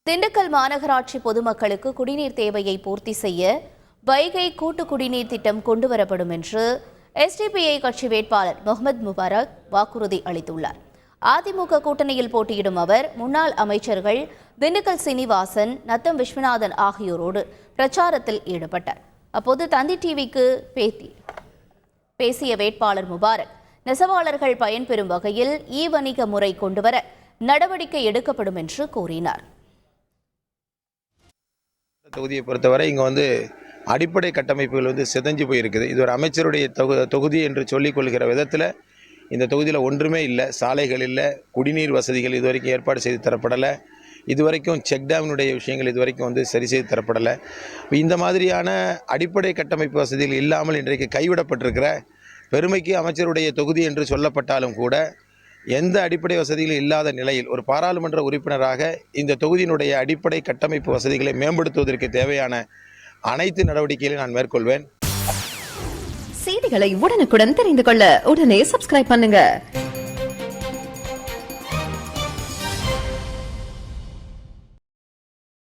திண்டுக்கல் மாநகராட்சி பொதுமக்களுக்கு குடிநீர் தேவையை பூர்த்தி செய்ய வைகை கூட்டு குடிநீர் திட்டம் கொண்டுவரப்படும் என்று எஸ்டிபிஐ கட்சி வேட்பாளர் முகமது முபாரக் வாக்குறுதி அளித்துள்ளார். அதிமுக கூட்டணியில் போட்டியிடும் அவர் முன்னாள் அமைச்சர்கள் திண்டுக்கல் சீனிவாசன், நத்தம் விஸ்வநாதன் ஆகியோரோடு பிரச்சாரத்தில் ஈடுபட்டார். அப்போது தந்தி டிவிக்கு பேசிய வேட்பாளர் முபாரக் நெசவாளர்கள் பயன்பெறும் வகையில் வணிக முறை கொண்டுவர நடவடிக்கை எடுக்கப்படும் என்று கூறினார். தொகுதியை பொறுத்தவரை இங்கே அடிப்படை கட்டமைப்புகள் சிதைஞ்சு போயிருக்குது. இது ஒரு அமைச்சருடைய தொகுதி என்று சொல்லிக் கொள்கிற விதத்தில் இந்த தொகுதியில் ஒன்றுமே இல்லை. சாலைகள் இல்லை, குடிநீர் வசதிகள் இதுவரைக்கும் ஏற்பாடு செய்து தரப்படலை. இதுவரைக்கும் செக் டேமினுடைய விஷயங்கள் இதுவரைக்கும் சரி செய்து தரப்படலை. இந்த மாதிரியான அடிப்படை கட்டமைப்பு வசதிகள் இல்லாமல் இன்றைக்கு கைவிடப்பட்டிருக்கிற பெருமைக்கு அமைச்சருடைய தொகுதி என்று சொல்லப்பட்டாலும் கூட எந்த அடிப்படை வசதிகளும் இல்லாத நிலையில் ஒரு பாராளுமன்ற உறுப்பினராக இந்த தொகுதியினுடைய அடிப்படை கட்டமைப்பு வசதிகளை மேம்படுத்துவதற்கு தேவையான அனைத்து நடவடிக்கைகளையும் நான் மேற்கொள்வேன். செய்திகளை உடனுக்குடன் தெரிந்து கொள்ள உடனே சப்ஸ்கிரைப் பண்ணுங்க.